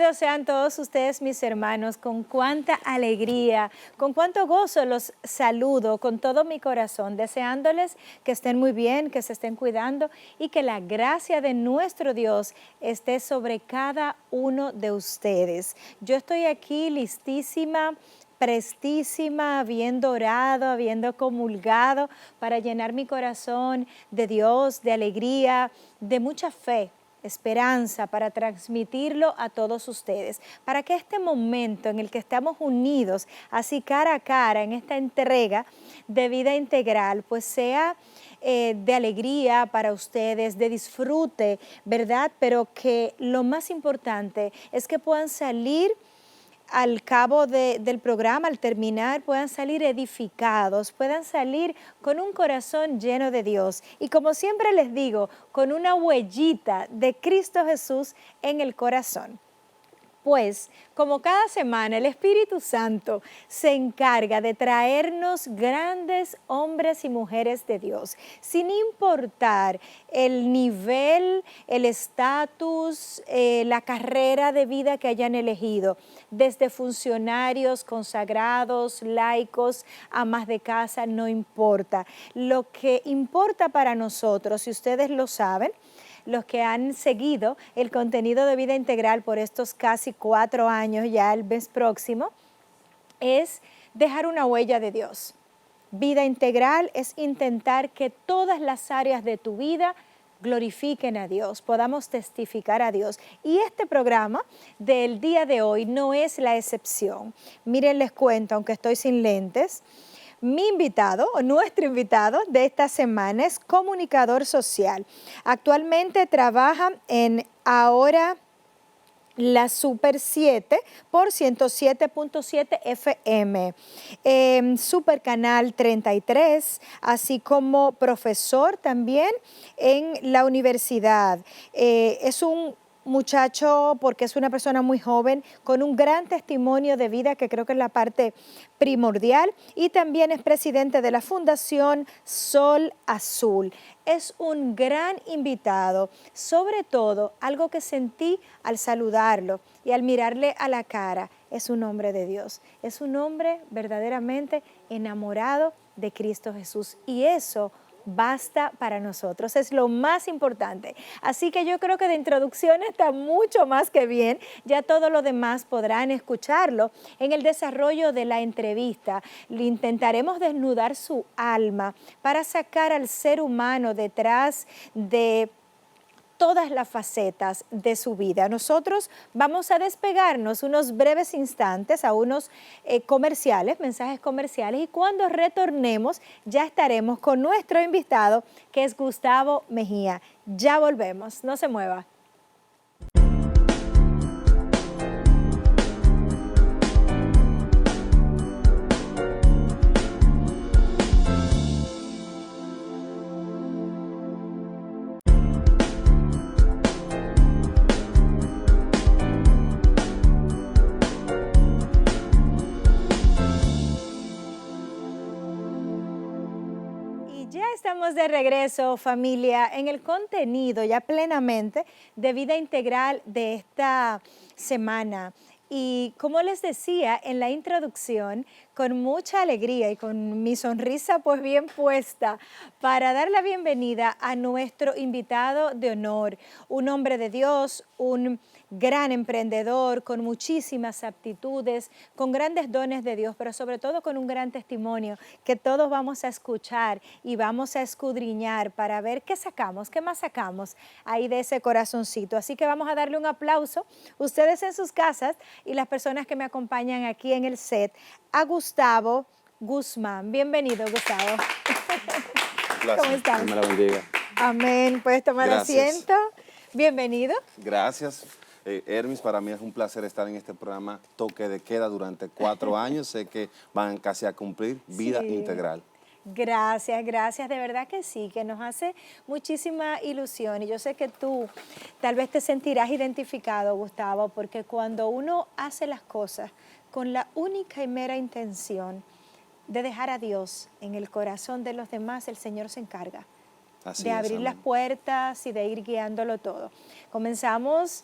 Bienvenidos sean todos ustedes, mis hermanos, con cuánta alegría, con cuánto gozo los saludo con todo mi corazón, deseándoles que estén muy bien, que se estén cuidando y que la gracia de nuestro Dios esté sobre cada uno de ustedes. Yo estoy aquí listísima, prestísima, habiendo orado, habiendo comulgado para llenar mi corazón de Dios, de alegría, de mucha fe, esperanza, para transmitirlo a todos ustedes, para que este momento en el que estamos unidos, así cara a cara, en esta entrega de vida integral, pues sea de alegría para ustedes, de disfrute, ¿verdad? Pero que lo más importante es que puedan salir al cabo del programa, al terminar, puedan salir edificados, puedan salir con un corazón lleno de Dios. Y como siempre les digo, con una huellita de Cristo Jesús en el corazón. Pues, como cada semana, el Espíritu Santo se encarga de traernos grandes hombres y mujeres de Dios, sin importar el nivel, el estatus, la carrera de vida que hayan elegido, desde funcionarios, consagrados, laicos, amas de casa, no importa. Lo que importa para nosotros, si ustedes lo saben, los que han seguido el contenido de Vida Integral por estos casi 4 años, ya el mes próximo, es dejar una huella de Dios. Vida Integral es intentar que todas las áreas de tu vida glorifiquen a Dios, podamos testificar a Dios. Y este programa del día de hoy no es la excepción. Miren, les cuento, aunque estoy sin lentes, mi invitado, o nuestro invitado de esta semana es comunicador social. Actualmente trabaja en Ahora la Super 7 por 107.7 FM, Super Canal 33, así como profesor también en la universidad. Es un muchacho, porque es una persona muy joven, con un gran testimonio de vida, que creo que es la parte primordial, y también es presidente de la Fundación Sol Azul. Es un gran invitado, sobre todo algo que sentí al saludarlo y al mirarle a la cara, es un hombre de Dios, es un hombre verdaderamente enamorado de Cristo Jesús, y eso basta para nosotros, es lo más importante. Así que yo creo que de introducción está mucho más que bien, ya todo lo demás podrán escucharlo en el desarrollo de la entrevista. Intentaremos desnudar su alma para sacar al ser humano detrás de todas las facetas de su vida. Nosotros vamos a despegarnos unos breves instantes a unos comerciales, mensajes comerciales, y cuando retornemos ya estaremos con nuestro invitado, que es Gustavo Mejía. Ya volvemos, no se mueva. Estamos de regreso, familia, en el contenido ya plenamente de Vida Integral de esta semana. Y como les decía en la introducción, con mucha alegría y con mi sonrisa pues bien puesta, para dar la bienvenida a nuestro invitado de honor, un hombre de Dios, un gran emprendedor, con muchísimas aptitudes, con grandes dones de Dios, pero sobre todo con un gran testimonio que todos vamos a escuchar y vamos a escudriñar para ver qué sacamos, qué más sacamos ahí de ese corazoncito. Así que vamos a darle un aplauso, ustedes en sus casas y las personas que me acompañan aquí en el set, a Gustavo Guzmán. Bienvenido, Gustavo. Gracias. ¿Cómo estás? Dios me la bendiga. Amén. ¿Puedes tomar asiento? Bienvenido. Gracias. Hermis, para mí es un placer estar en este programa Toque de Queda durante 4 años. Sé que van casi a cumplir Vida Integral. Gracias, gracias, de verdad que sí, que nos hace muchísima ilusión, y yo sé que tú tal vez te sentirás identificado, Gustavo, porque cuando uno hace las cosas con la única y mera intención de dejar a Dios en el corazón de los demás, el Señor se encarga. Así de es, abrir las amén. puertas y de ir guiándolo todo. Comenzamos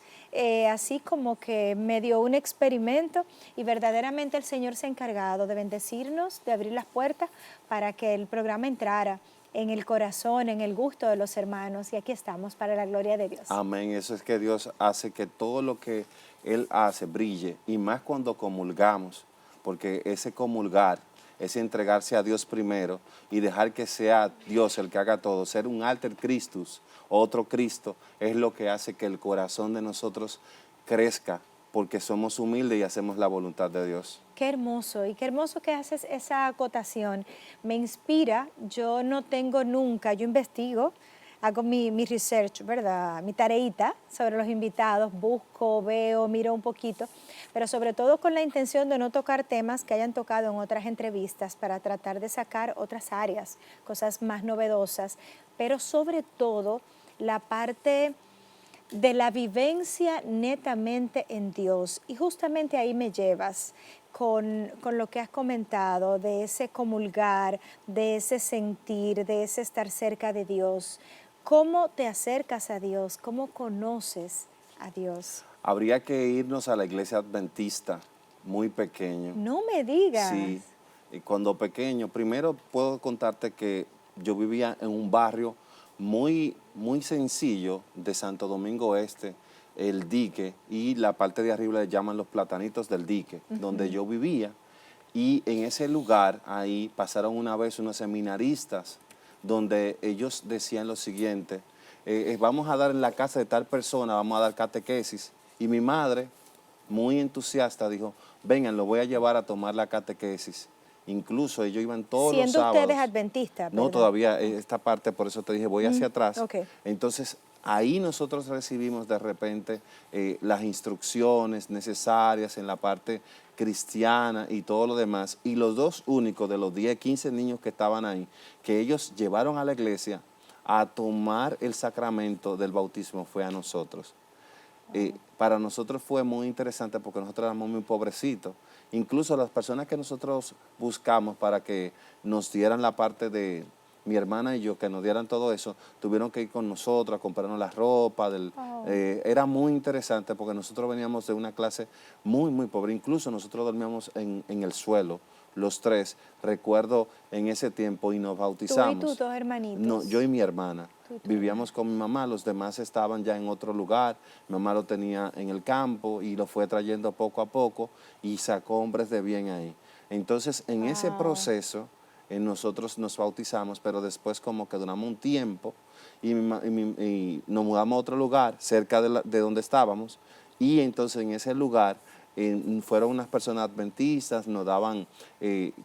así como que medio un experimento y verdaderamente el Señor se ha encargado de bendecirnos, de abrir las puertas para que el programa entrara en el corazón, en el gusto de los hermanos, y aquí estamos para la gloria de Dios. Amén. Eso es que Dios hace que todo lo que Él hace brille, y más cuando comulgamos, porque ese comulgar, ese entregarse a Dios primero y dejar que sea Dios el que haga todo, ser un alter Christus, otro Cristo, es lo que hace que el corazón de nosotros crezca, porque somos humildes y hacemos la voluntad de Dios. Qué hermoso, y qué hermoso que haces esa acotación. Me inspira, yo no tengo nunca, yo investigo, hago mi research, ¿verdad? Mi tareita sobre los invitados, busco, veo, miro un poquito, pero sobre todo con la intención de no tocar temas que hayan tocado en otras entrevistas para tratar de sacar otras áreas, cosas más novedosas, pero sobre todo la parte de la vivencia netamente en Dios. Y justamente ahí me llevas con lo que has comentado, de ese comulgar, de ese sentir, de ese estar cerca de Dios. ¿Cómo te acercas a Dios? ¿Cómo conoces a Dios? Habría que irnos a la iglesia adventista, muy pequeño. No me digas. Sí, y cuando pequeño, primero puedo contarte que yo vivía en un barrio muy sencillo de Santo Domingo Este, el Dique, y la parte de arriba le llaman los Platanitos del Dique, donde yo vivía. Y en ese lugar, ahí pasaron una vez unos seminaristas, donde ellos decían lo siguiente: vamos a dar en la casa de tal persona, vamos a dar catequesis. Y mi madre, muy entusiasta, dijo: vengan, lo voy a llevar a tomar la catequesis. Incluso ellos iban todos los Siendo sábados. ustedes adventistas, No, ¿verdad? todavía esta parte, por eso te dije, voy hacia atrás. ok. Entonces, ahí nosotros recibimos de repente las instrucciones necesarias en la parte cristiana y todo lo demás. Y los dos únicos de los 10, 15 niños que estaban ahí, que ellos llevaron a la iglesia a tomar el sacramento del bautismo, fue a nosotros. Para nosotros fue muy interesante porque nosotros éramos muy pobrecitos. Incluso las personas que nosotros buscamos para que nos dieran la parte de mi hermana y yo, que nos dieran todo eso, tuvieron que ir con nosotros a comprarnos la ropa. Era muy interesante porque nosotros veníamos de una clase muy pobre. Incluso nosotros dormíamos en el suelo, los tres, recuerdo en ese tiempo, y nos bautizamos. Tú y tus dos hermanitos. No, yo y mi hermana. Tú y tu Vivíamos con mi mamá, los demás estaban ya en otro lugar. Mi mamá lo tenía en el campo y lo fue trayendo poco a poco y sacó hombres de bien ahí. Entonces, en ese proceso, nosotros nos bautizamos, pero después como que duramos un tiempo y nos mudamos a otro lugar cerca de donde estábamos, y entonces en ese lugar fueron unas personas adventistas, nos daban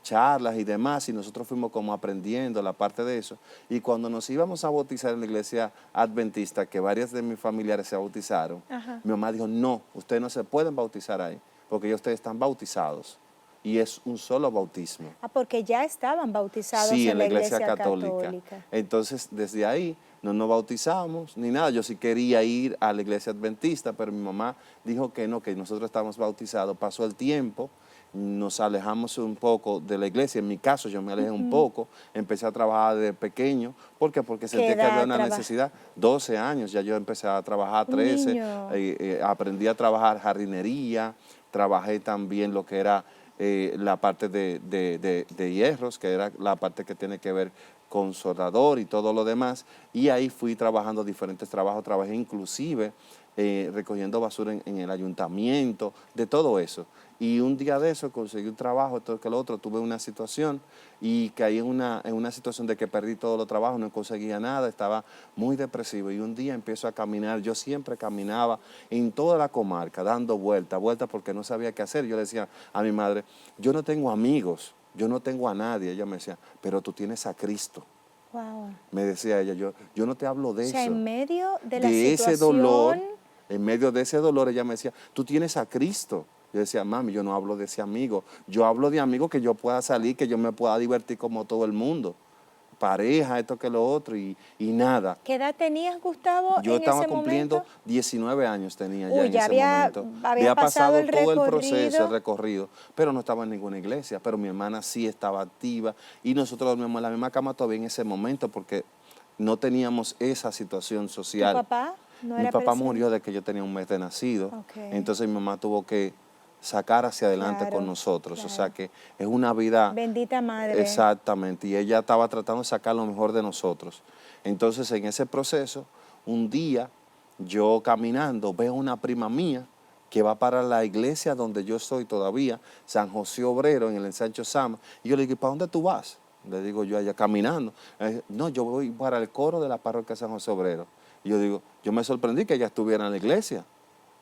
charlas y demás, y nosotros fuimos como aprendiendo la parte de eso. Y cuando nos íbamos a bautizar en la iglesia adventista, que varias de mis familiares se bautizaron, mi mamá dijo: no, ustedes no se pueden bautizar ahí, porque ya ustedes están bautizados. Y es un solo bautismo. Porque ya estaban bautizados Sí, en la iglesia católica. Entonces, desde ahí no nos bautizamos ni nada. Yo sí quería ir a la iglesia adventista, pero mi mamá dijo que no, que nosotros estábamos bautizados. Pasó el tiempo, nos alejamos un poco de la iglesia. En mi caso, yo me alejé un poco. Empecé a trabajar de pequeño. ¿Por qué? Porque sentí que había una necesidad. 12 años, ya yo empecé a trabajar, 13. Aprendí a trabajar jardinería. Trabajé también lo que era la parte de hierros, que era la parte que tiene que ver con soldador y todo lo demás, y ahí fui trabajando diferentes trabajos. Trabajé inclusive recogiendo basura en el ayuntamiento, de todo eso. Y un día de eso conseguí un trabajo, todo que lo otro, tuve una situación y caí en una situación de que perdí todos los trabajos, no conseguía nada, estaba muy depresivo. Y un día empiezo a caminar. Yo siempre caminaba en toda la comarca, dando vueltas, porque no sabía qué hacer. Yo le decía a mi madre: yo no tengo amigos, yo no tengo a nadie. Ella me decía: pero tú tienes a Cristo. Wow. Me decía ella: yo no te hablo de eso. O sea, en medio de la ese situación, dolor, en medio de ese dolor, ella me decía: tú tienes a Cristo. Yo decía: mami, yo no hablo de ese amigo. Yo hablo de amigos que yo pueda salir, que yo me pueda divertir como todo el mundo. Pareja, esto que lo otro, y nada. ¿Qué edad tenías, Gustavo, Yo en estaba ese cumpliendo momento? 19 años tenía ya en ya ese momento. había pasado el todo el proceso, recorrido. el recorrido, pero no estaba en ninguna iglesia. Pero mi hermana sí estaba activa y nosotros dormíamos en la misma cama todavía en ese momento, porque no teníamos esa situación social. ¿Tu papá no Mi era papá presente? murió de que yo tenía un mes de nacido, Ok. entonces mi mamá tuvo que sacar hacia adelante Claro, con nosotros, o sea claro. que es una vida. Bendita madre. Exactamente, y ella estaba tratando de sacar lo mejor de nosotros. Entonces, en ese proceso, un día, yo caminando, veo una prima mía que va para la iglesia donde yo estoy todavía, San José Obrero, en el Ensancho Sama, y yo le digo, ¿para dónde tú vas? Le digo yo allá caminando. No, yo voy para el coro de la parroquia San José Obrero. Y yo digo, yo me sorprendí que ella estuviera en la iglesia.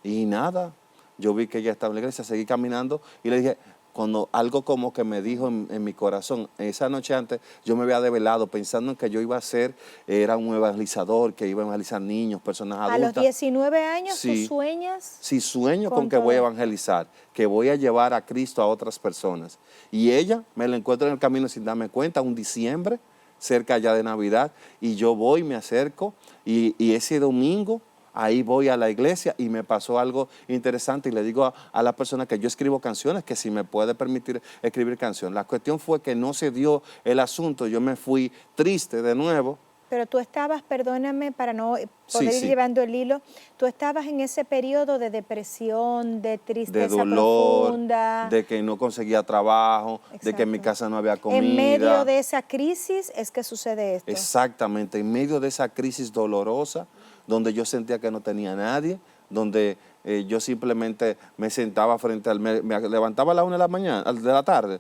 Y nada, yo vi que ella estaba en la iglesia, seguí caminando y le dije, cuando algo como que me dijo en mi corazón, esa noche antes yo me había develado pensando en que yo iba a ser, era un evangelizador, que iba a evangelizar niños, personas A los adultas. 19 años tú Sí. sueñas Sí, sueño con con que voy a todo. evangelizar, que voy a llevar a Cristo a otras personas. Y ella me la encuentro en el camino sin darme cuenta, un diciembre, cerca ya de Navidad, y yo voy, me acerco, y ese domingo ahí voy a la iglesia y me pasó algo interesante y le digo a la persona que yo escribo canciones, que si me puede permitir escribir canciones. La cuestión fue que no se dio el asunto, yo me fui triste de nuevo. Pero tú estabas, perdóname para no poder ir Sí. llevando el hilo, tú estabas en ese periodo de depresión, de De tristeza dolor, profunda. de que no conseguía trabajo, de que en mi Exacto. casa no había En medio comida. de esa crisis es que sucede esto. Exactamente, en medio de esa crisis dolorosa, donde yo sentía que no tenía nadie, donde yo simplemente me sentaba frente me levantaba a la 1 de la tarde,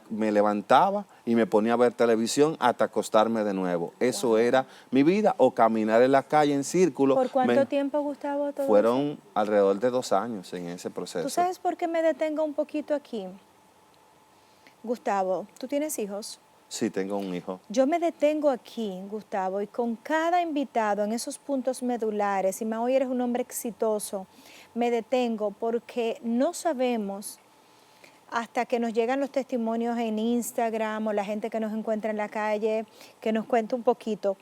me levantaba y me ponía a ver televisión hasta acostarme de nuevo. Eso era mi vida, o caminar en la calle en círculo. ¿Por cuánto tiempo, Gustavo, todo eso? Fueron alrededor de 2 años en ese proceso. ¿Tú sabes por qué me detengo un poquito aquí? Gustavo, ¿tú tienes hijos? Sí, tengo un hijo. Yo me detengo aquí, Gustavo, y con cada invitado en esos puntos medulares, y más hoy eres un hombre exitoso, me detengo porque no sabemos hasta que nos llegan los testimonios en Instagram o la gente que nos encuentra en la calle, que nos cuenta un poquito,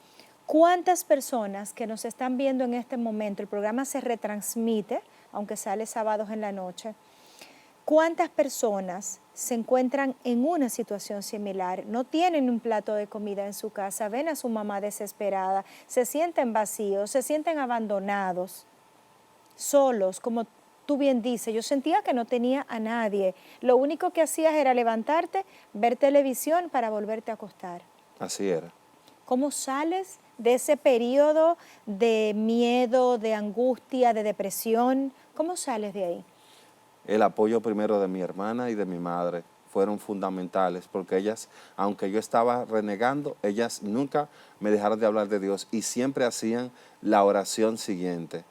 cuántas personas que nos están viendo en este momento, el programa se retransmite, aunque sale sábados en la noche, ¿cuántas personas se encuentran en una situación similar? No tienen un plato de comida en su casa, ven a su mamá desesperada, se sienten vacíos, se sienten abandonados, solos, como tú bien dices. Yo sentía que no tenía a nadie. Lo único que hacías era levantarte, ver televisión para volverte a acostar. Así era. ¿Cómo sales de ese periodo de miedo, de angustia, de depresión? ¿Cómo sales de ahí? El apoyo primero de mi hermana y de mi madre fueron fundamentales, porque ellas, aunque yo estaba renegando, ellas nunca me dejaron de hablar de Dios y siempre hacían la oración siguiente: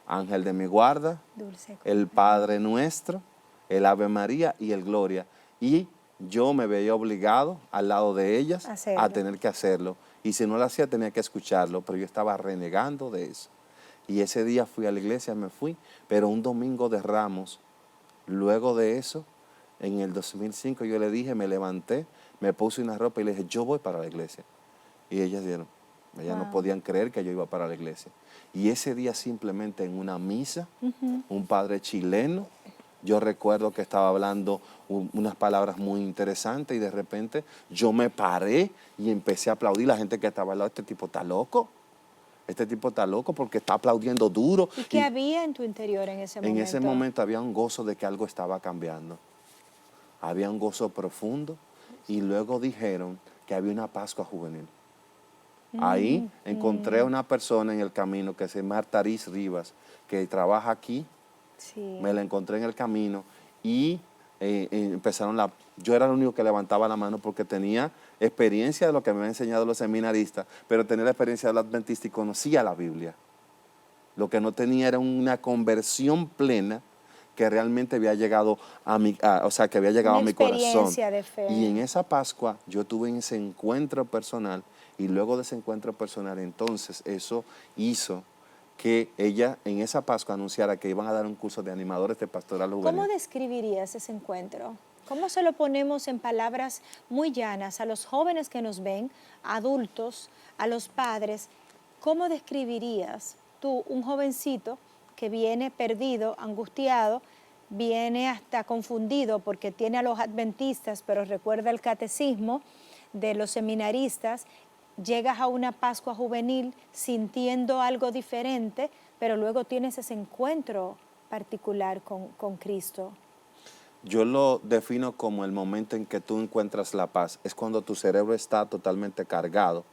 Ángel de mi guarda, Dulce. el Padre Nuestro, el Ave María y el Gloria. Y yo me veía obligado al lado de ellas Hacerlo. a tener que hacerlo. Y si no lo hacía, tenía que escucharlo, pero yo estaba renegando de eso. Y ese día fui a la iglesia, me fui, pero un domingo de Ramos, luego de eso, en el 2005, yo le dije, me levanté, me puse una ropa y le dije, yo voy para la iglesia. Y ellas no Wow. podían creer que yo iba para la iglesia. Y ese día simplemente en una misa, un padre chileno, yo recuerdo que estaba hablando unas palabras muy interesantes y de repente yo me paré y empecé a aplaudir. La gente que estaba al lado, este tipo está loco. Este tipo está loco porque está aplaudiendo duro. ¿Y qué había en tu interior en ese momento? En ese momento había un gozo de que algo estaba cambiando. Había un gozo profundo y luego dijeron que había una Pascua juvenil. Ahí encontré a una persona en el camino que se llama Artariz Rivas, que trabaja aquí. Sí. Me la encontré en el camino y empezaron yo era el único que levantaba la mano porque tenía experiencia de lo que me habían enseñado los seminaristas, pero tenía la experiencia del adventista y conocía la Biblia. Lo que no tenía era una conversión plena que realmente había llegado a mi corazón. Experiencia de fe. Y en esa Pascua yo tuve ese encuentro personal y luego de ese encuentro personal entonces eso hizo que ella en esa Pascua anunciara que iban a dar un curso de animadores de pastoral juvenil. ¿Cómo describirías ese encuentro? ¿Cómo se lo ponemos en palabras muy llanas a los jóvenes que nos ven, adultos, a los padres? ¿Cómo describirías tú, un jovencito que viene perdido, angustiado, viene hasta confundido porque tiene a los adventistas, pero recuerda el catecismo de los seminaristas, llegas a una Pascua juvenil sintiendo algo diferente, pero luego tienes ese encuentro particular con Cristo. Yo lo defino como el momento en que tú encuentras la paz. Es cuando tu cerebro está totalmente cargado.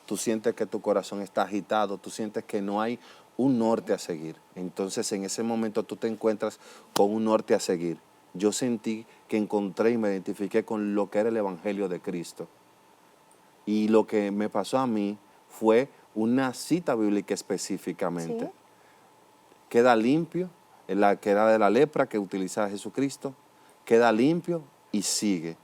Tú sientes que tu corazón está agitado, tú sientes que no hay un norte a seguir. Entonces en ese momento tú te encuentras con un norte a seguir. Yo sentí que encontré y me identifiqué con lo que era el Evangelio de Cristo. Y lo que me pasó a mí fue una cita bíblica específicamente. ¿Sí? Queda limpio, la que era de la lepra que utilizaba Jesucristo, queda limpio y sigue.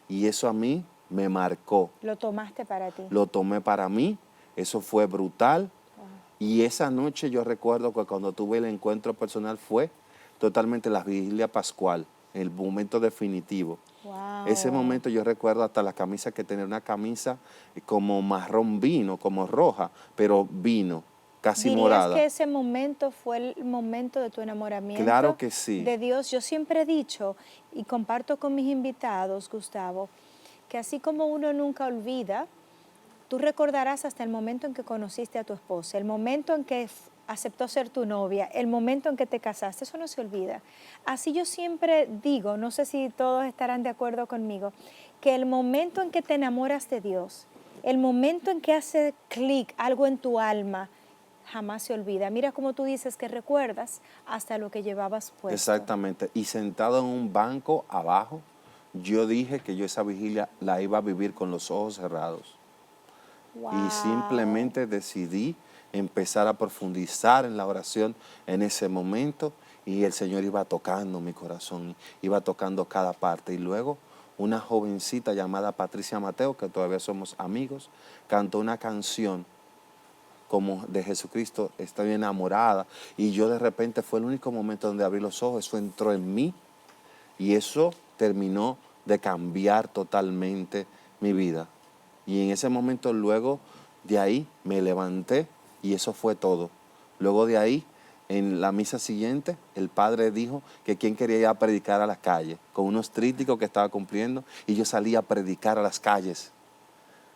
Y eso a mí me marcó. Lo tomaste para ti. Lo tomé para mí, eso fue brutal. Y esa noche yo recuerdo que cuando tuve el encuentro personal fue totalmente la vigilia pascual, el momento definitivo. Wow. Ese momento yo recuerdo hasta la camisa, que tenía una camisa como marrón vino, como roja, pero vino, casi morada. ¿Dirías que ese momento fue el momento de tu enamoramiento? Claro que sí. De Dios. Yo siempre he dicho y comparto con mis invitados, Gustavo, que así como uno nunca olvida, tú recordarás hasta el momento en que conociste a tu esposa, el momento en que aceptó ser tu novia, el momento en que te casaste, eso no se olvida. Así yo siempre digo, no sé si todos estarán de acuerdo conmigo, que el momento en que te enamoras de Dios, el momento en que hace clic algo en tu alma, jamás se olvida. Mira cómo tú dices que recuerdas hasta lo que llevabas puesto. Exactamente. Y sentado en un banco abajo, yo dije que yo esa vigilia la iba a vivir con los ojos cerrados. Wow. Y simplemente decidí empezar a profundizar en la oración en ese momento, y el Señor iba tocando mi corazón, iba tocando cada parte. Y luego una jovencita llamada Patricia Mateo, que todavía somos amigos, cantó una canción como de Jesucristo, estoy enamorada, y yo de repente fue el único momento donde abrí los ojos, eso entró en mí y eso terminó de cambiar totalmente mi vida. Y en ese momento, luego de ahí, me levanté y eso fue todo. Luego de ahí, en la misa siguiente, el padre dijo que quién quería ir a predicar a las calles, con unos trípticos que estaba cumpliendo, y yo salí a predicar a las calles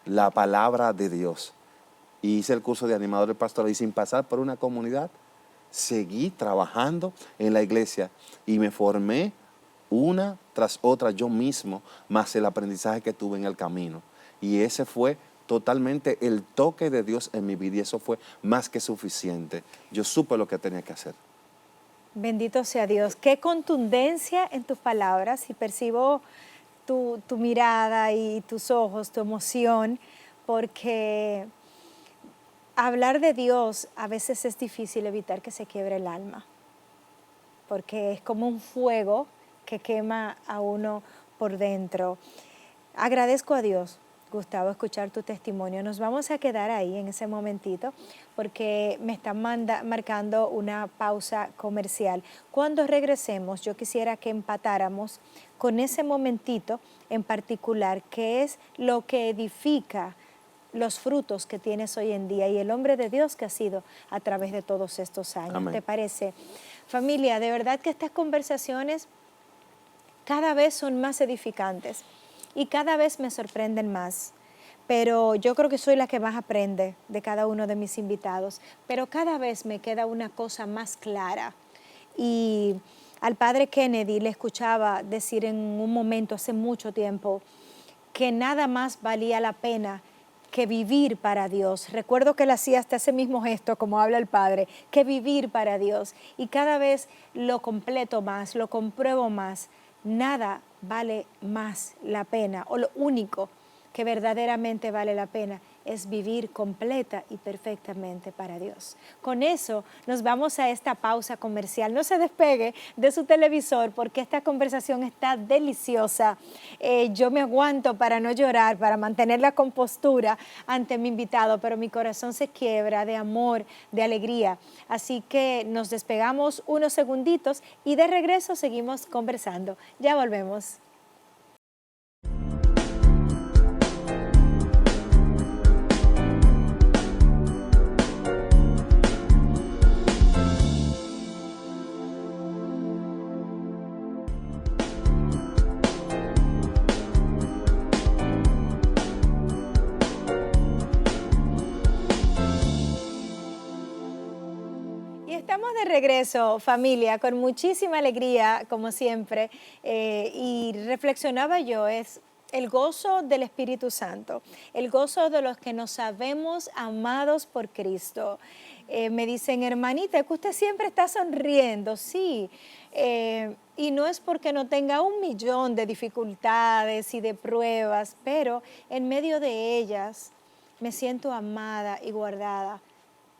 la palabra de Dios. Y hice el curso de animador pastoral, y sin pasar por una comunidad, seguí trabajando en la iglesia y me formé una tras otra yo mismo, más el aprendizaje que tuve en el camino. Y ese fue totalmente el toque de Dios en mi vida, y eso fue más que suficiente. Yo supe lo que tenía que hacer. Bendito sea Dios. Qué contundencia en tus palabras, y percibo tu mirada y tus ojos, tu emoción, porque hablar de Dios a veces es difícil evitar que se quiebre el alma, porque es como un fuego que quema a uno por dentro. Agradezco a Dios, Gustavo, escuchar tu testimonio. Nos vamos a quedar ahí en ese momentito porque me están marcando una pausa comercial. Cuando regresemos, yo quisiera que empatáramos con ese momentito en particular, que es lo que edifica los frutos que tienes hoy en día y el hombre de Dios que has sido a través de todos estos años. Amén. ¿Te parece? Familia, de verdad que estas conversaciones cada vez son más edificantes y cada vez me sorprenden más. Pero yo creo que soy la que más aprende de cada uno de mis invitados. Pero cada vez me queda una cosa más clara. Y al padre Kennedy le escuchaba decir en un momento, hace mucho tiempo, que nada más valía la pena que vivir para Dios. Recuerdo que él hacía hasta ese mismo gesto, como habla el Padre, que vivir para Dios. Y cada vez lo completo más, lo compruebo más. Nada vale más la pena, o lo único que verdaderamente vale la pena es vivir completa y perfectamente para Dios. Con eso nos vamos a esta pausa comercial. No se despegue de su televisor porque esta conversación está deliciosa. Yo me aguanto para no llorar, para mantener la compostura ante mi invitado, pero mi corazón se quiebra de amor, de alegría. Así que nos despegamos unos segunditos y de regreso seguimos conversando. Ya volvemos. de regreso, familia, con muchísima alegría, como siempre, y reflexionaba yo, es el gozo del Espíritu Santo, el gozo de los que nos sabemos amados por Cristo. Me dicen, hermanita, es que usted siempre está sonriendo, sí, y no es porque no tenga 1.000.000 de dificultades y de pruebas, pero en medio de ellas me siento amada y guardada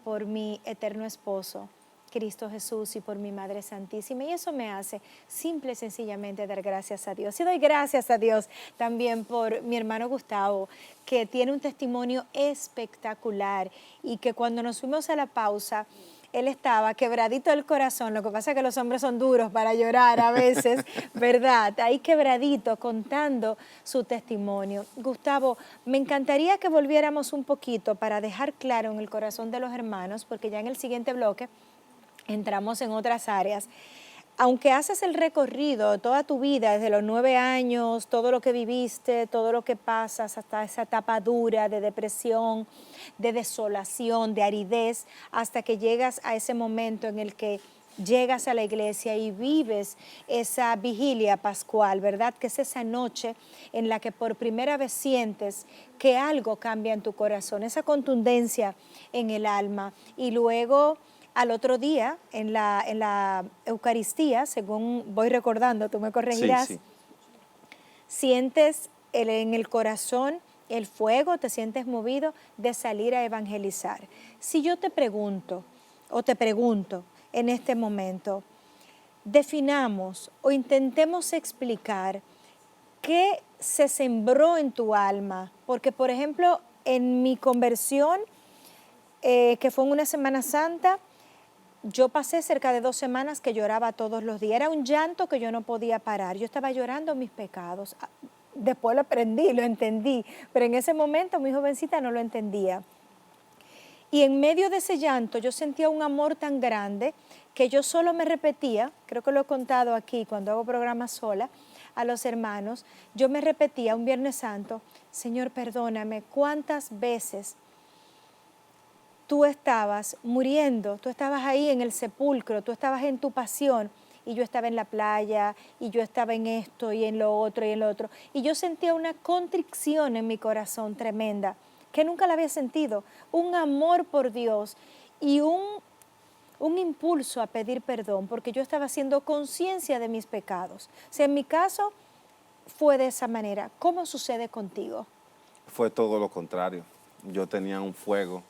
por mi eterno esposo, Cristo Jesús, y por mi Madre Santísima. Y eso me hace simple y sencillamente dar gracias a Dios. Y doy gracias a Dios también por mi hermano Gustavo, que tiene un testimonio espectacular y que cuando nos fuimos a la pausa, él estaba quebradito del corazón. Lo que pasa es que los hombres son duros para llorar a veces, ¿verdad? Ahí quebradito contando su testimonio. Gustavo, me encantaría que volviéramos un poquito para dejar claro en el corazón de los hermanos, porque ya en el siguiente bloque entramos en otras áreas. Aunque haces el recorrido toda tu vida, desde los 9 años, todo lo que viviste, todo lo que pasas hasta esa etapa dura de depresión, de desolación, de aridez, hasta que llegas a ese momento en el que llegas a la iglesia y vives esa vigilia pascual, ¿verdad? Que es esa noche en la que por primera vez sientes que algo cambia en tu corazón, esa contundencia en el alma. Y luego, al otro día, en la Eucaristía, según voy recordando, tú me corregirás, Sí, sí. sientes en el corazón el fuego, te sientes movido de salir a evangelizar. Si yo te pregunto, en este momento, definamos o intentemos explicar qué se sembró en tu alma, porque por ejemplo, en mi conversión, que fue en una Semana Santa, yo pasé cerca de 2 semanas que lloraba todos los días. Era un llanto que yo no podía parar. Yo estaba llorando mis pecados. Después lo aprendí, lo entendí, pero en ese momento mi jovencita no lo entendía. Y en medio de ese llanto yo sentía un amor tan grande que yo solo me repetía, creo que lo he contado aquí cuando hago programas sola, a los hermanos, yo me repetía un Viernes Santo, Señor, perdóname, ¿cuántas veces tú estabas muriendo, tú estabas ahí en el sepulcro, tú estabas en tu pasión y yo estaba en la playa y yo estaba en esto y en lo otro y en lo otro? Y yo sentía una contrición en mi corazón tremenda que nunca la había sentido, un amor por Dios y un impulso a pedir perdón porque yo estaba haciendo conciencia de mis pecados. O sea, en mi caso fue de esa manera. ¿Cómo sucede contigo? Fue todo lo contrario. Yo tenía un fuego,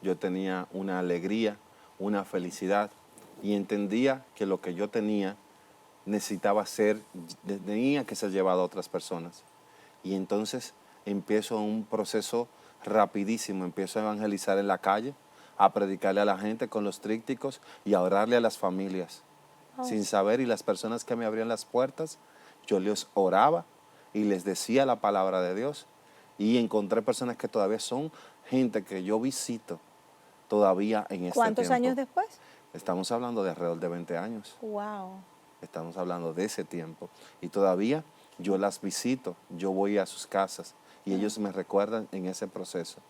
yo tenía una alegría, una felicidad y entendía que lo que yo tenía tenía que ser llevado a otras personas. Y entonces empiezo un proceso rapidísimo, empiezo a evangelizar en la calle, a predicarle a la gente con los trípticos y a orarle a las familias. Sin saber, y las personas que me abrían las puertas, yo les oraba y les decía la palabra de Dios. Y encontré personas que todavía son gente que yo visito todavía en este ¿Cuántos tiempo. años después? Estamos hablando de alrededor de 20 años. Wow. Estamos hablando de ese tiempo. Y todavía yo las visito, yo voy a sus casas y ellos me recuerdan en ese proceso.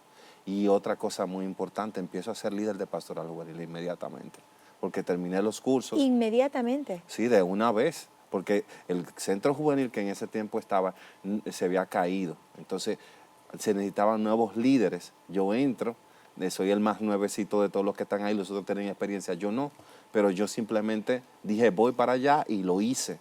Y otra cosa muy importante, empiezo a ser líder de pastoral juvenil inmediatamente, porque terminé los cursos. Inmediatamente. Sí, de una vez, porque el centro juvenil que en ese tiempo estaba se había caído. Entonces se necesitaban nuevos líderes. Yo entro, soy el más nuevecito de todos los que están ahí, los otros tienen experiencia, yo no, pero yo simplemente dije voy para allá y lo hice.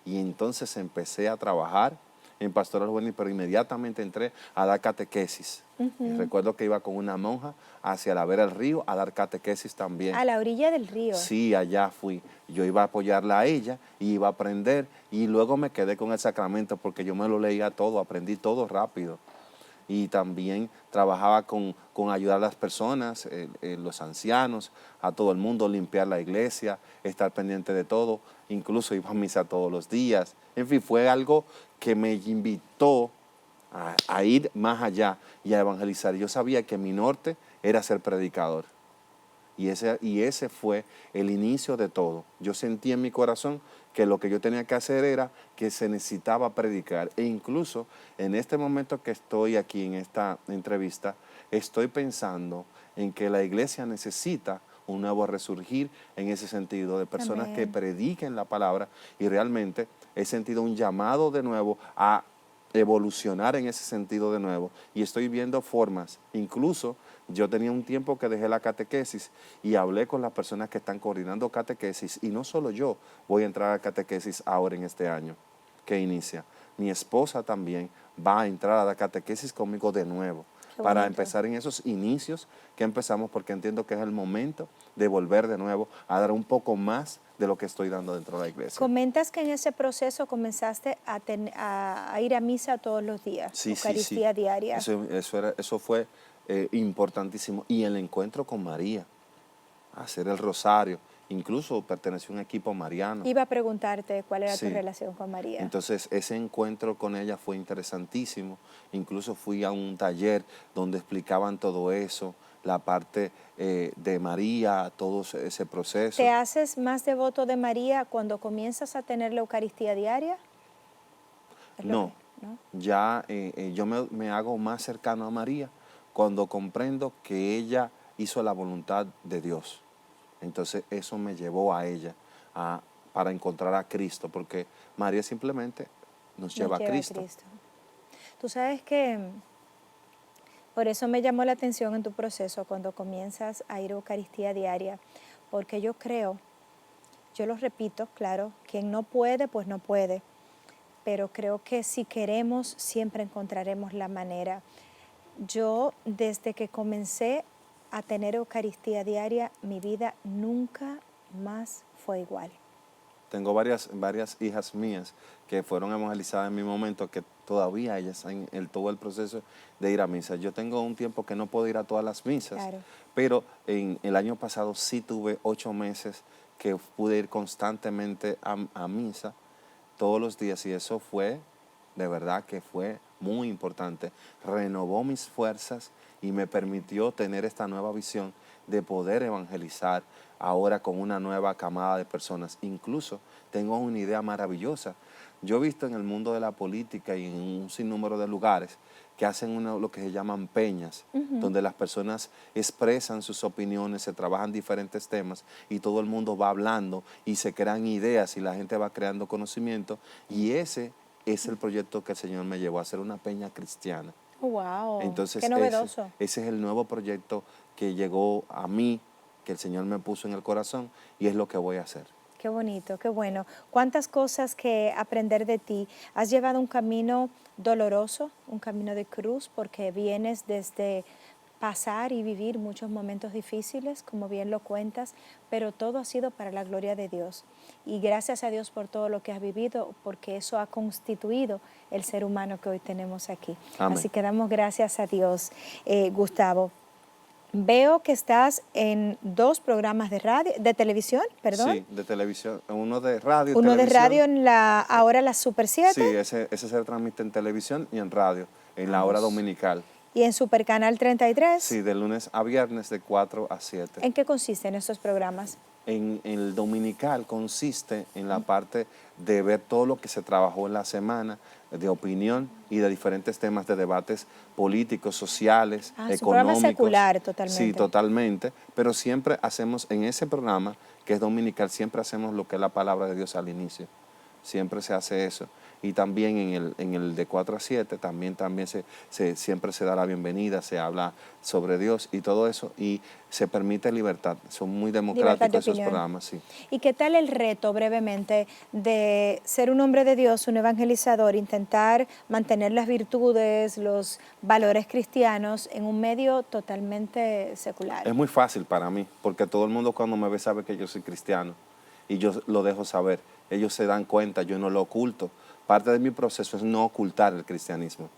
Y entonces empecé a trabajar en pastoral juvenil, pero inmediatamente entré a dar catequesis. Y recuerdo que iba con una monja hacia la vera del río a dar catequesis también. A la orilla del río. Sí, allá fui. Yo iba a apoyarla a ella y iba a aprender. Y luego me quedé con el sacramento porque yo me lo leía todo, aprendí todo rápido. Y también trabajaba con ayudar a las personas, los ancianos, a todo el mundo, limpiar la iglesia, estar pendiente de todo. Incluso iba a misa todos los días. En fin, fue algo que me invitó a ir más allá y a evangelizar. Yo sabía que mi norte era ser predicador. Y ese fue el inicio de todo. Yo sentí en mi corazón que lo que yo tenía que hacer era que se necesitaba predicar. E incluso en este momento que estoy aquí en esta entrevista, estoy pensando en que la iglesia necesita un nuevo resurgir en ese sentido, de personas que Amén. prediquen la palabra, y realmente he sentido un llamado de nuevo a evolucionar en ese sentido de nuevo, y estoy viendo formas. Incluso yo tenía un tiempo que dejé la catequesis y hablé con las personas que están coordinando catequesis, y no solo yo voy a entrar a catequesis ahora en este año que inicia, mi esposa también va a entrar a la catequesis conmigo de nuevo, Qué para bonito. empezar en esos inicios que empezamos, porque entiendo que es el momento de volver de nuevo a dar un poco más de lo que estoy dando dentro de la iglesia. Comentas que en ese proceso comenzaste a ir a misa todos los días, Sí, sí, sí. Eucaristía diaria. Eso fue importantísimo. Y el encuentro con María, hacer el rosario, incluso perteneció a un equipo mariano. Iba a preguntarte cuál era tu Sí. relación con María. Entonces ese encuentro con ella fue interesantísimo. Incluso fui a un taller donde explicaban todo eso, la parte de María, todo ese proceso. ¿Te haces más devoto de María cuando comienzas a tener la Eucaristía diaria? Es lo No, que- ¿no? ya yo me hago más cercano a María cuando comprendo que ella hizo la voluntad de Dios. Entonces eso me llevó a ella para encontrar a Cristo, porque María simplemente nos lleva a Cristo. Tú sabes que por eso me llamó la atención en tu proceso cuando comienzas a ir a Eucaristía diaria, porque yo creo, yo lo repito, claro, quien no puede, pues no puede, pero creo que si queremos, siempre encontraremos la manera. Yo, desde que comencé a tener Eucaristía diaria, mi vida nunca más fue igual. Tengo varias hijas mías que fueron evangelizadas en mi momento, que todavía ellas están en todo el proceso de ir a misa. Yo tengo un tiempo que no puedo ir a todas las misas, Claro. pero en el año pasado sí tuve 8 meses que pude ir constantemente a misa todos los días, y eso fue, de verdad que fue muy importante. Renovó mis fuerzas y me permitió tener esta nueva visión de poder evangelizar ahora con una nueva camada de personas. Incluso tengo una idea maravillosa. Yo he visto en el mundo de la política y en un sinnúmero de lugares que hacen lo que se llaman peñas, donde las personas expresan sus opiniones, se trabajan diferentes temas y todo el mundo va hablando y se crean ideas y la gente va creando conocimiento, y ese es el proyecto que el Señor me llevó a hacer, una peña cristiana. Wow, Entonces qué novedoso. ese es el nuevo proyecto que llegó a mí, que el Señor me puso en el corazón, y es lo que voy a hacer. Qué bonito, qué bueno. Cuántas cosas que aprender de ti. Has llevado un camino doloroso, un camino de cruz, porque vienes desde pasar y vivir muchos momentos difíciles, como bien lo cuentas, pero todo ha sido para la gloria de Dios. Y gracias a Dios por todo lo que has vivido, porque eso ha constituido el ser humano que hoy tenemos aquí. Amén. Así que damos gracias a Dios, Gustavo. Veo que estás en 2 programas de radio, de televisión, perdón. Sí, de televisión, uno de radio y Uno de televisión. radio en ahora la Super 7. Sí, ese se transmite en televisión y en radio, en la hora dominical. Y en Super Canal 33. Sí, de lunes a viernes de 4 a 7. ¿En qué consisten estos programas? En el dominical consiste en la parte de ver todo lo que se trabajó en la semana, de opinión y de diferentes temas de debates políticos, sociales, Es un programa económicos. secular totalmente. Sí, totalmente. Pero siempre hacemos, en ese programa, que es dominical, siempre hacemos lo que es la palabra de Dios al inicio. Siempre se hace eso. Y también en el de 4 a 7 también siempre se da la bienvenida, se habla sobre Dios y todo eso, y se permite libertad. Son muy democráticos esos programas, sí. ¿Y qué tal el reto, brevemente, de ser un hombre de Dios, un evangelizador, intentar mantener las virtudes, los valores cristianos en un medio totalmente secular? Es muy fácil para mí, porque todo el mundo cuando me ve sabe que yo soy cristiano, y yo lo dejo saber. Ellos se dan cuenta, yo no lo oculto. Parte de mi proceso es no ocultar el cristianismo,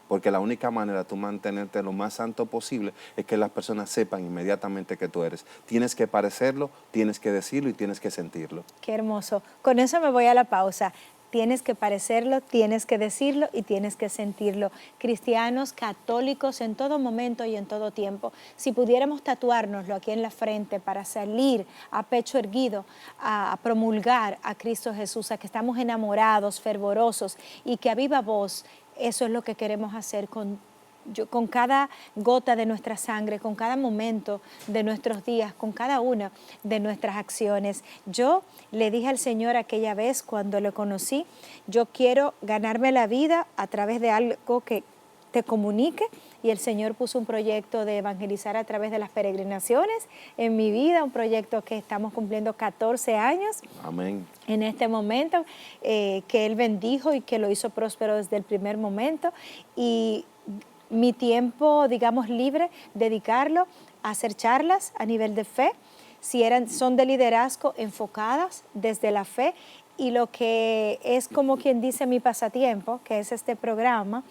porque la única manera de tú mantenerte lo más santo posible es que las personas sepan inmediatamente que tú eres. Tienes que parecerlo, tienes que decirlo y tienes que sentirlo. Qué hermoso. Con eso me voy a la pausa. Tienes que parecerlo, tienes que decirlo y tienes que sentirlo. Cristianos, católicos en todo momento y en todo tiempo. Si pudiéramos tatuárnoslo aquí en la frente para salir a pecho erguido a promulgar a Cristo Jesús, a que estamos enamorados, fervorosos y que a viva voz, eso es lo que queremos hacer con con cada gota de nuestra sangre, con cada momento de nuestros días, con cada una de nuestras acciones. Yo le dije al Señor aquella vez cuando lo conocí, yo quiero ganarme la vida a través de algo que te comunique, y el Señor puso un proyecto de evangelizar a través de las peregrinaciones en mi vida, un proyecto que estamos cumpliendo 14 años. Amén. En este momento, que Él bendijo y que lo hizo próspero desde el primer momento, y mi tiempo, digamos, libre, dedicarlo a hacer charlas a nivel de fe, son de liderazgo enfocadas desde la fe, y lo que es como quien dice mi pasatiempo, que es este programa,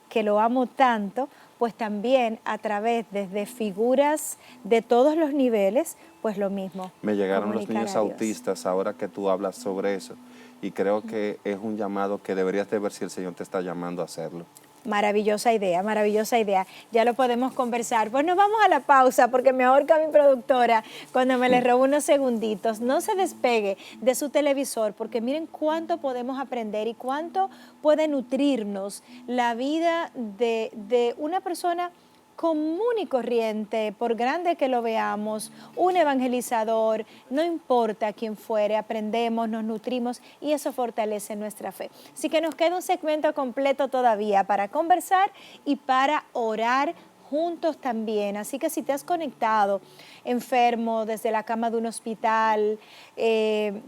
que lo amo tanto, pues también a través desde figuras de todos los niveles, pues lo mismo. Me llegaron los niños autistas ahora que tú hablas sobre eso, y creo que es un llamado que deberías de ver si el Señor te está llamando a hacerlo. Maravillosa idea, maravillosa idea. Ya lo podemos conversar. Pues nos vamos a la pausa porque me ahorca mi productora cuando me le robo unos segunditos. No se despegue de su televisor porque miren cuánto podemos aprender y cuánto puede nutrirnos la vida de una persona común y corriente, por grande que lo veamos, un evangelizador, no importa quién fuere, aprendemos, nos nutrimos y eso fortalece nuestra fe. Así que nos queda un segmento completo todavía para conversar y para orar juntos también. Así que si te has conectado enfermo desde la cama de un hospital,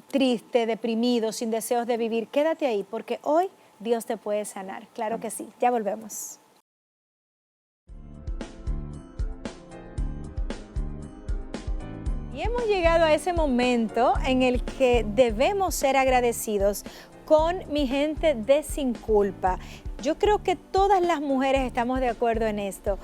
triste, deprimido, sin deseos de vivir, quédate ahí porque hoy Dios te puede sanar. Claro que sí. Ya volvemos. Y hemos llegado a ese momento en el que debemos ser agradecidos con mi gente de Sin Culpa. Yo creo que todas las mujeres estamos de acuerdo en esto.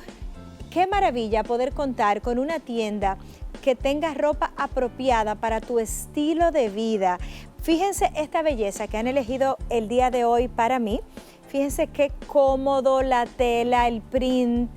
Qué maravilla poder contar con una tienda que tenga ropa apropiada para tu estilo de vida. Fíjense esta belleza que han elegido el día de hoy para mí. Fíjense qué cómodo la tela, el print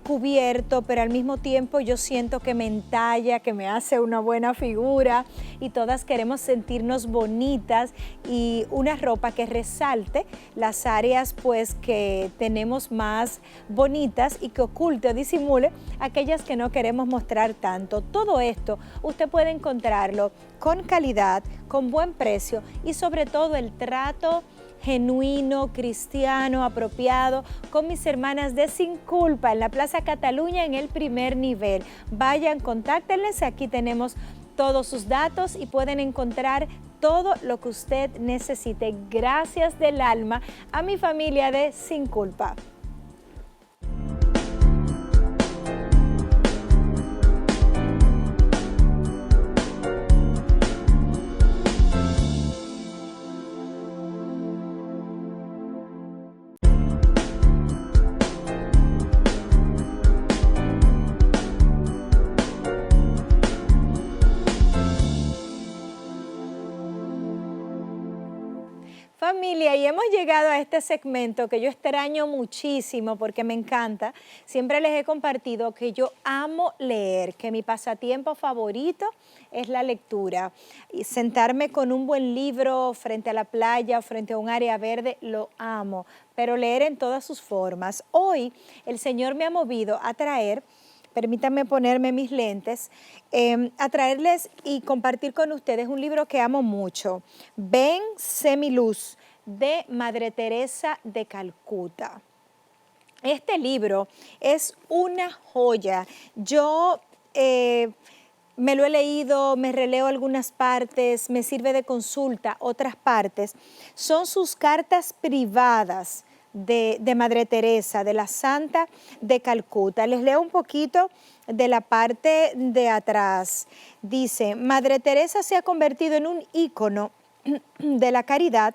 cubierto, pero al mismo tiempo yo siento que me entalla, que me hace una buena figura y todas queremos sentirnos bonitas y una ropa que resalte las áreas pues que tenemos más bonitas y que oculte o disimule aquellas que no queremos mostrar tanto. Todo esto usted puede encontrarlo con calidad, con buen precio y sobre todo el trato genuino, cristiano, apropiado, con mis hermanas de Sin Culpa en la Plaza Cataluña en el primer nivel. Vayan, contáctenles, aquí tenemos todos sus datos y pueden encontrar todo lo que usted necesite. Gracias del alma a mi familia de Sin Culpa. Familia, y hemos llegado a este segmento que yo extraño muchísimo porque me encanta. Siempre les he compartido que yo amo leer, que mi pasatiempo favorito es la lectura. Y sentarme con un buen libro frente a la playa o frente a un área verde, lo amo, pero leer en todas sus formas. Hoy el Señor me ha movido a traer, permítanme ponerme mis lentes, a traerles y compartir con ustedes un libro que amo mucho, Ven, sé mi luz, de Madre Teresa de Calcuta. Este libro es una joya. Yo me lo he leído, me releo algunas partes, me sirve de consulta otras partes. Son sus cartas privadas de Madre Teresa, de la Santa de Calcuta. Les leo un poquito de la parte de atrás. Dice, Madre Teresa se ha convertido en un ícono de la caridad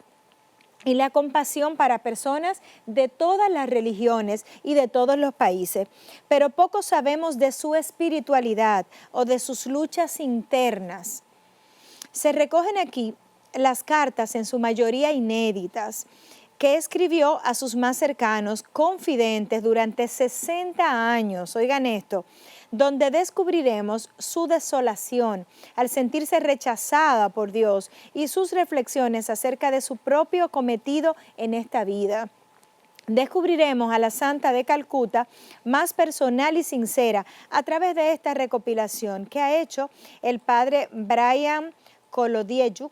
y la compasión para personas de todas las religiones y de todos los países, pero poco sabemos de su espiritualidad o de sus luchas internas. Se recogen aquí las cartas, en su mayoría inéditas, que escribió a sus más cercanos, confidentes durante 60 años, oigan esto, donde descubriremos su desolación al sentirse rechazada por Dios y sus reflexiones acerca de su propio cometido en esta vida. descubriremos a la Santa de Calcuta más personal y sincera a través de esta recopilación que ha hecho el padre Brian Kolodiejuk,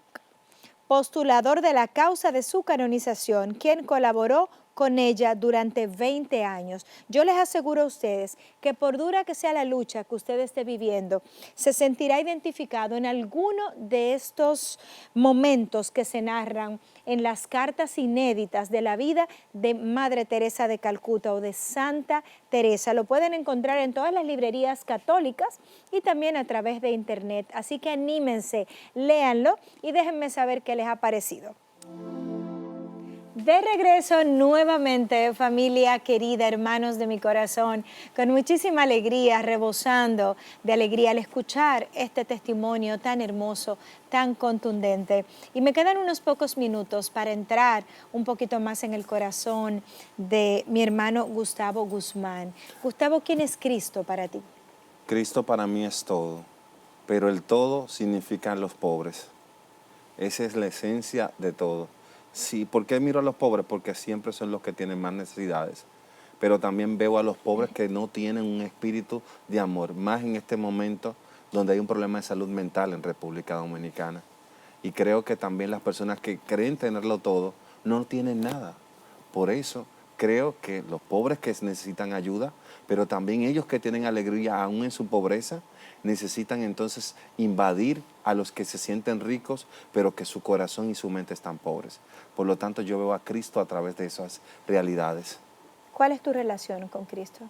postulador de la causa de su canonización, quien colaboró con ella durante 20 años. Yo les aseguro a ustedes que por dura que sea la lucha que usted esté viviendo, se sentirá identificado en alguno de estos momentos que se narran en las cartas inéditas de la vida de Madre Teresa de Calcuta o de Santa Teresa. Lo pueden encontrar en todas las librerías católicas y también a través de internet. Así que anímense, léanlo y déjenme saber qué les ha parecido. De regreso nuevamente, familia querida, hermanos de mi corazón, con muchísima alegría, rebosando de alegría al escuchar este testimonio tan hermoso, tan contundente. Y me quedan unos pocos minutos para entrar un poquito más en el corazón de mi hermano Gustavo Guzmán. Gustavo, ¿quién es Cristo para ti? Cristo para mí es todo, pero el todo significa los pobres. Esa es la esencia de todo. Sí, ¿por qué miro a los pobres? Porque siempre son los que tienen más necesidades. Pero también veo a los pobres que no tienen un espíritu de amor, más en este momento donde hay un problema de salud mental en República Dominicana. Y creo que también las personas que creen tenerlo todo no tienen nada. Por eso creo que los pobres que necesitan ayuda, pero también ellos que tienen alegría aún en su pobreza, necesitan entonces invadir a los que se sienten ricos, pero que su corazón y su mente están pobres. Por lo tanto, yo veo a Cristo a través de esas realidades. ¿Cuál es tu relación con Cristo?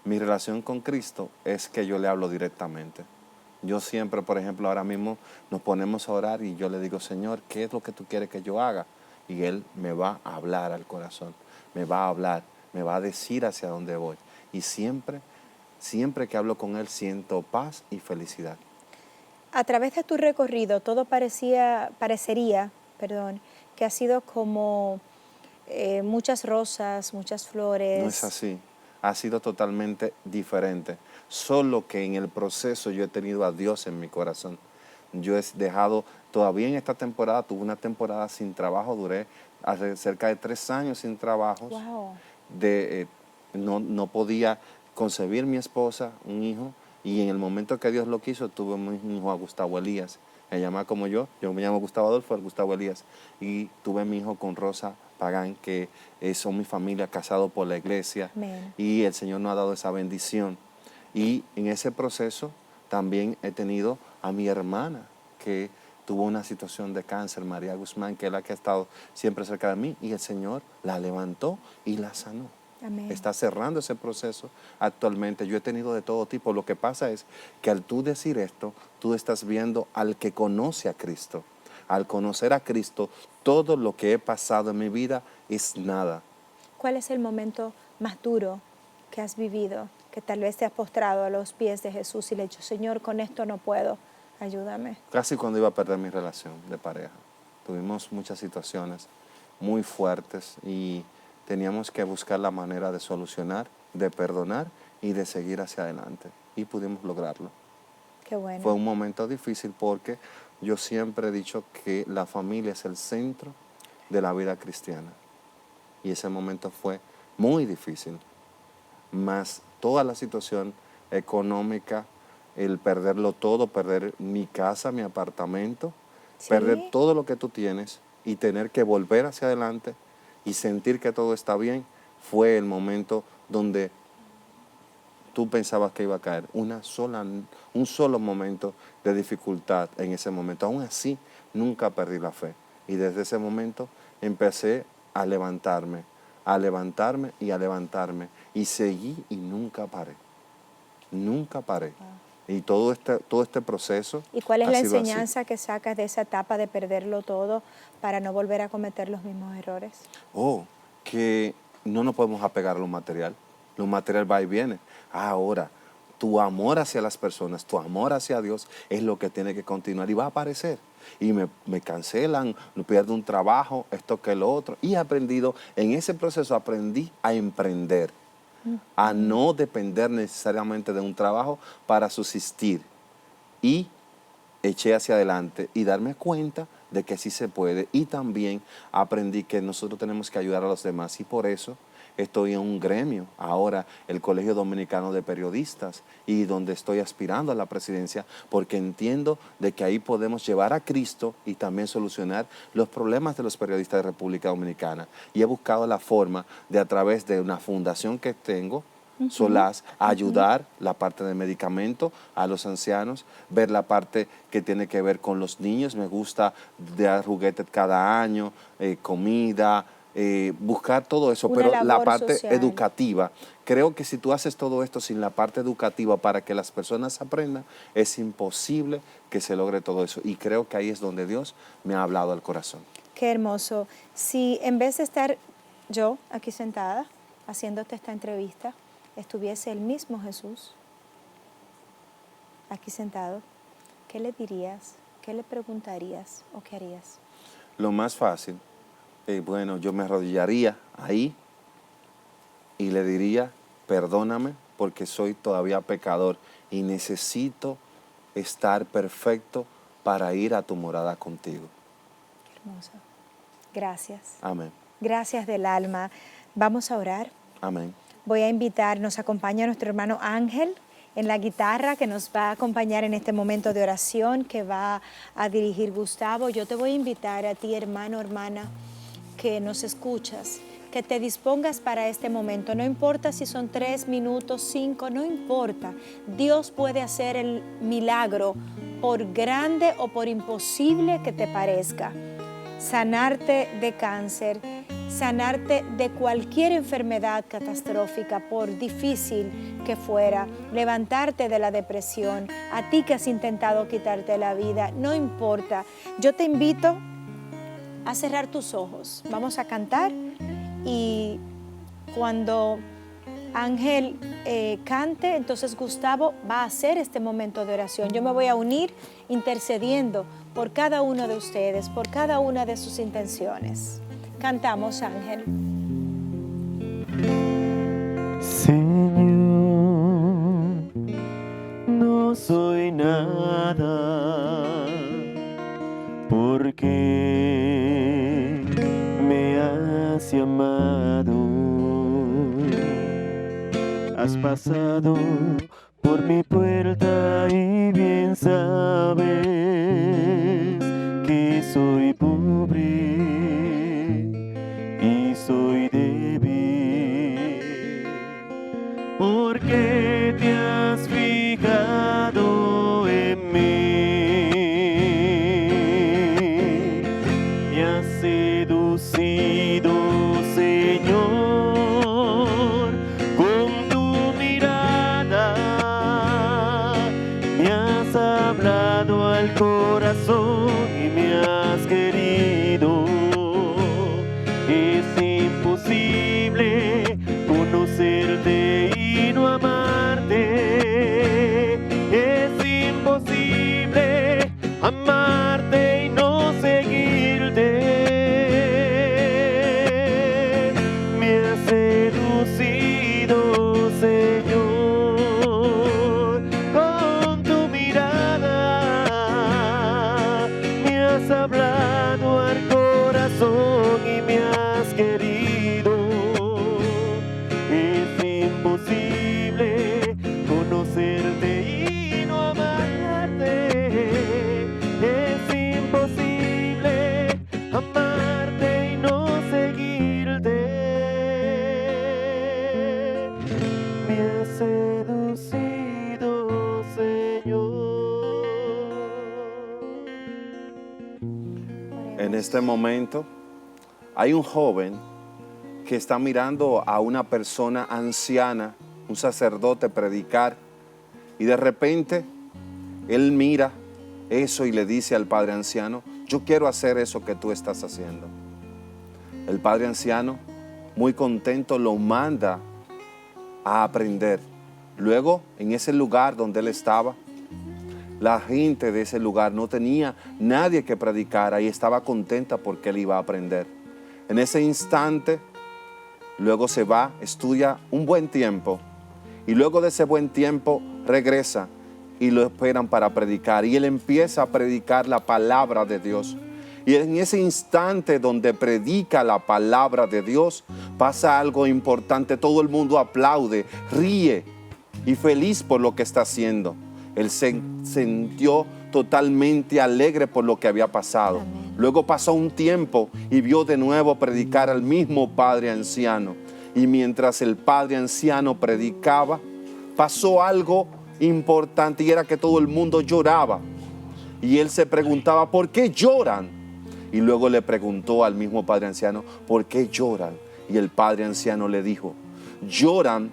Mi relación con Cristo es que yo le hablo directamente. Yo siempre, por ejemplo, ahora mismo nos ponemos a orar y yo le digo, Señor, ¿qué es lo que tú quieres que yo haga? Y Él me va a hablar al corazón, me va a hablar, me va a decir hacia dónde voy. Y siempre que hablo con Él siento paz y felicidad. A través de tu recorrido, todo parecería, que ha sido como muchas rosas, muchas flores. No es así, ha sido totalmente diferente. Solo que en el proceso yo he tenido a Dios en mi corazón. Yo he dejado, todavía en esta temporada, tuve una temporada sin trabajo, duré cerca de 3 años sin trabajo. Wow. No podía concebir mi esposa, un hijo, y en el momento que Dios lo quiso, tuve un hijo a Gustavo Elías. Se llama como yo me llamo Gustavo Adolfo, el Gustavo Elías, y tuve mi hijo con Rosa Pagán, que son mi familia, casados por la iglesia. Amén. Y el Señor nos ha dado esa bendición. Y en ese proceso también he tenido a mi hermana, que tuvo una situación de cáncer, María Guzmán, que es la que ha estado siempre cerca de mí, y el Señor la levantó y la sanó. Amén. Está cerrando ese proceso actualmente. Yo he tenido de todo tipo. Lo que pasa es que al tú decir esto, tú estás viendo al que conoce a Cristo. Al conocer a Cristo, todo lo que he pasado en mi vida es nada. ¿Cuál es el momento más duro que has vivido, que tal vez te has postrado a los pies de Jesús y le has dicho, Señor, con esto no puedo, ayúdame? Casi cuando iba a perder mi relación de pareja. Tuvimos muchas situaciones muy fuertes y teníamos que buscar la manera de solucionar, de perdonar y de seguir hacia adelante. Y pudimos lograrlo. Qué bueno. Fue un momento difícil porque yo siempre he dicho que la familia es el centro de la vida cristiana. Y ese momento fue muy difícil. Más toda la situación económica, el perderlo todo, perder mi casa, mi apartamento, ¿Sí? perder todo lo que tú tienes y tener que volver hacia adelante y sentir que todo está bien, fue el momento donde tú pensabas que iba a caer. Un solo momento de dificultad en ese momento. Aún así, nunca perdí la fe. Y desde ese momento empecé a levantarme y a levantarme. Y seguí y nunca paré. Nunca paré. Y todo este proceso. ¿Y cuál es ha la sido enseñanza que sacas de esa etapa de perderlo todo para no volver a cometer los mismos errores? Que no nos podemos apegar a lo material. Lo material va y viene. Ahora, tu amor hacia las personas, tu amor hacia Dios es lo que tiene que continuar y va a aparecer. Y me cancelan, pierdo un trabajo, esto que lo otro. Y he aprendido, en ese proceso aprendí a emprender, a no depender necesariamente de un trabajo para subsistir. Y eché hacia adelante y darme cuenta de que sí se puede. Y también aprendí que nosotros tenemos que ayudar a los demás, y por eso estoy en un gremio ahora, el Colegio Dominicano de Periodistas, y donde estoy aspirando a la presidencia, porque entiendo de que ahí podemos llevar a Cristo y también solucionar los problemas de los periodistas de República Dominicana. Y he buscado la forma de, a través de una fundación que tengo, Solaz, ayudar la parte de medicamentos a los ancianos, ver la parte que tiene que ver con los niños. Me gusta dar juguetes cada año, comida, buscar todo eso, Una pero la labor parte social. educativa, creo que si tú haces todo esto sin la parte educativa para que las personas aprendan, es imposible que se logre todo eso. Y creo que ahí es donde Dios me ha hablado al corazón. Qué hermoso. Si en vez de estar yo aquí sentada haciéndote esta entrevista, estuviese el mismo Jesús aquí sentado, ¿qué le dirías? ¿Qué le preguntarías o qué harías? Lo más fácil, bueno, yo me arrodillaría ahí y le diría, perdóname porque soy todavía pecador y necesito estar perfecto para ir a tu morada contigo. Qué hermoso. Gracias. Amén. Gracias del alma. Vamos a orar. Amén. Voy a invitar, nos acompaña nuestro hermano Ángel en la guitarra, que nos va a acompañar en este momento de oración, que va a dirigir Gustavo. Yo te voy a invitar a ti, hermano, hermana, que nos escuchas, que te dispongas para este momento. No importa si son 3 minutos, 5, no importa. Dios puede hacer el milagro, por grande o por imposible que te parezca. Sanarte de cáncer, sanarte de cualquier enfermedad catastrófica, por difícil que fuera, levantarte de la depresión, a ti que has intentado quitarte la vida, no importa. Yo te invito a cerrar tus ojos. Vamos a cantar y cuando Ángel cante, entonces Gustavo va a hacer este momento de oración. Yo me voy a unir intercediendo por cada uno de ustedes, por cada una de sus intenciones. Cantamos, Ángel. Señor, no soy nada, porque me has llamado. Has pasado por mi puerta y bien sabes que soy pobre y soy débil, porque te has fijado en mí y has seducido, Señor, con tu mirada. Me has hablado al corazón y me has querido. Es imposible conocerte y no amarte. Es imposible amarte y no seguirte. Me has seducido, Señor, con tu mirada. Me has hablado al corazón y me has querido. Es imposible conocerte y no amarte. Es imposible amarte y no seguirte. Me has seducido, Señor. En este momento hay un joven que está mirando a una persona anciana, un sacerdote, predicar, y de repente él mira eso y le dice al padre anciano, yo quiero hacer eso que tú estás haciendo. El padre anciano, muy contento, lo manda a aprender. Luego, en ese lugar donde él estaba, la gente de ese lugar no tenía nadie que predicara y estaba contenta porque él iba a aprender. En ese instante, luego se va, estudia un buen tiempo y luego de ese buen tiempo regresa y lo esperan para predicar. Y él empieza a predicar la palabra de Dios. Y en ese instante donde predica la palabra de Dios, pasa algo importante. Todo el mundo aplaude, ríe y feliz por lo que está haciendo. Él se sintió totalmente alegre por lo que había pasado. Amén. Luego pasó un tiempo y vio de nuevo predicar al mismo padre anciano. Y mientras el padre anciano predicaba, pasó algo importante, y era que todo el mundo lloraba. Y él se preguntaba, ¿por qué lloran? Y luego le preguntó al mismo padre anciano, ¿por qué lloran? Y el padre anciano le dijo, lloran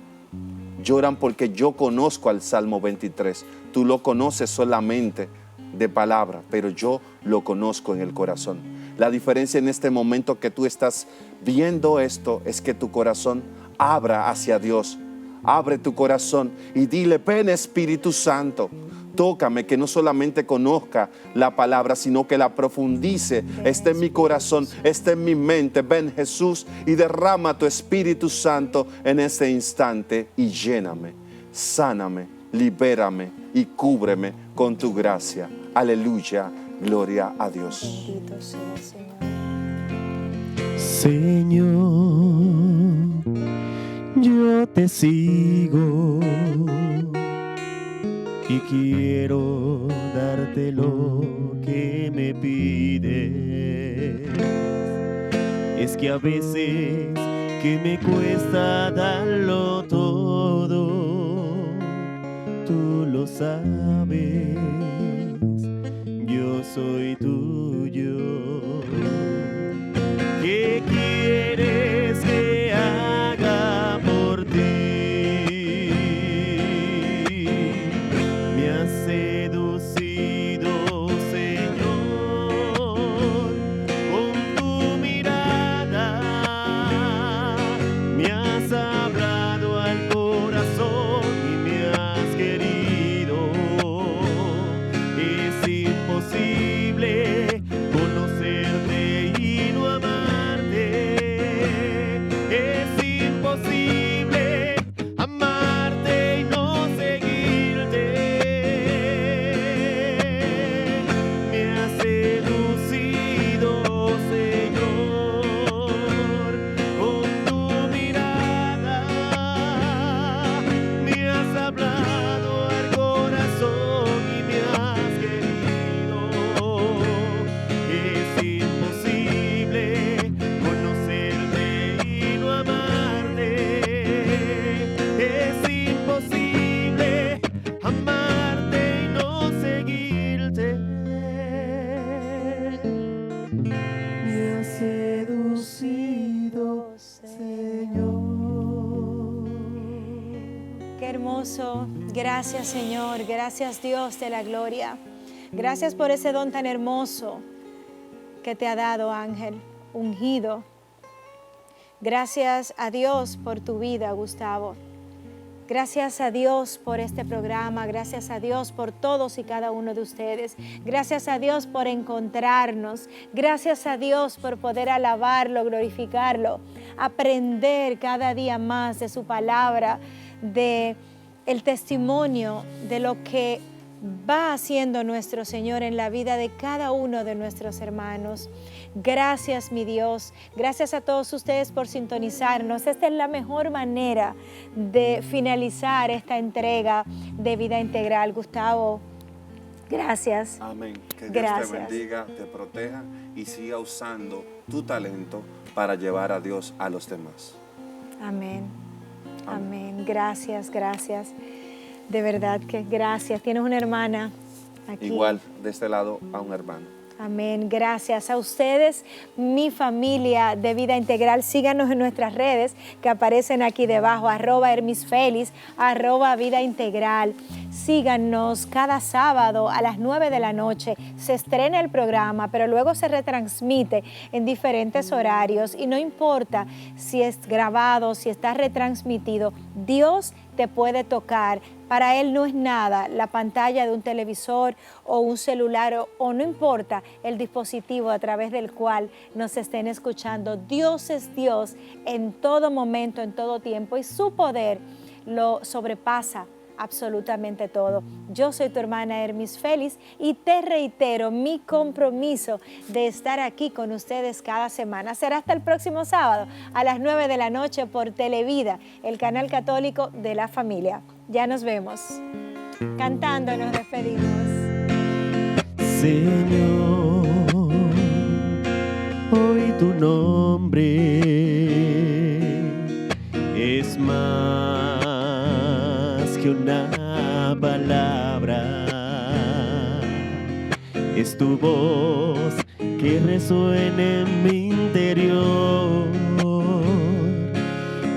porque yo conozco al Salmo 23. Tú lo conoces solamente de palabra, pero yo lo conozco en el corazón. La diferencia en este momento que tú estás viendo esto es que tu corazón abra hacia Dios. Abre tu corazón y dile, ven Espíritu Santo, tócame, que no solamente conozca la palabra, sino que la profundice, esté en mi corazón, esté en mi mente. Ven Jesús y derrama tu Espíritu Santo en este instante y lléname, sáname, libérame y cúbreme con tu gracia. Aleluya, gloria a Dios. Bendito sea, Señor. Señor, yo te sigo y quiero darte lo que me pides. Es que a veces que me cuesta darlo todo, tú lo sabes, yo soy tuyo. ¿Qué quieres que haga por ti? Me has seducido, Señor, con tu mirada. Me has hablado al corazón y me has querido. Es imposible conocerte y no amarte. Es imposible amarte y no seguirte. Me has seducido, Señor, con tu mirada. Me has hablado al corazón y me has querido. Es imposible conocerte y no amarte. Es imposible amarte y no seguirte. Me has seducido, Señor. Qué hermoso. Gracias, Señor. Gracias, Dios de la gloria. Gracias por ese don tan hermoso que te ha dado, ángel ungido. Gracias a Dios por tu vida, Gustavo. Gracias a Dios por este programa, gracias a Dios por todos y cada uno de ustedes. Gracias a Dios por encontrarnos, gracias a Dios por poder alabarlo, glorificarlo, aprender cada día más de su palabra, de el testimonio de lo que va haciendo nuestro Señor en la vida de cada uno de nuestros hermanos. Gracias, mi Dios. Gracias a todos ustedes por sintonizarnos. Esta es la mejor manera de finalizar esta entrega de Vida Integral. Gustavo, gracias. Amén. Que Dios Gracias. te bendiga, te proteja y siga usando tu talento para llevar a Dios a los demás. Amén. Amén. Gracias, gracias. De verdad que gracias. Tienes una hermana aquí. Igual, de este lado, a un hermano. Amén. Gracias a ustedes, mi familia de Vida Integral. Síganos en nuestras redes que aparecen aquí debajo, @hermisfelis, @Vida Integral. Síganos cada sábado a las 9 de la noche. Se estrena el programa, pero luego se retransmite en diferentes horarios. Y no importa si es grabado, si está retransmitido, Dios te puede tocar. Para Él no es nada la pantalla de un televisor o un celular o no importa el dispositivo a través del cual nos estén escuchando. Dios es Dios en todo momento, en todo tiempo, y su poder lo sobrepasa absolutamente todo. Yo soy tu hermana Hermis Félix y te reitero mi compromiso de estar aquí con ustedes cada semana. Será hasta el próximo sábado a las 9 de la noche por Televida, el canal católico de la familia. Ya nos vemos. Cantando nos despedimos. Señor, hoy tu nombre es más que una palabra, es tu voz que resuena en mi interior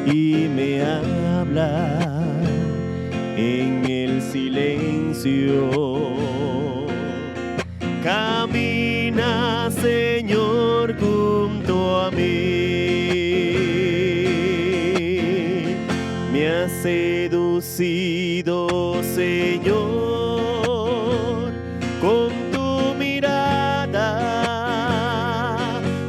y me habla en el silencio. Camina, Señor, junto a mí. Me has seducido, Señor, con tu mirada.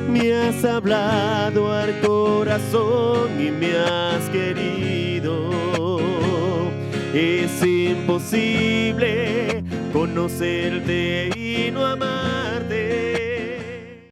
Me has hablado al corazón y me has querido. Es imposible conocerte y no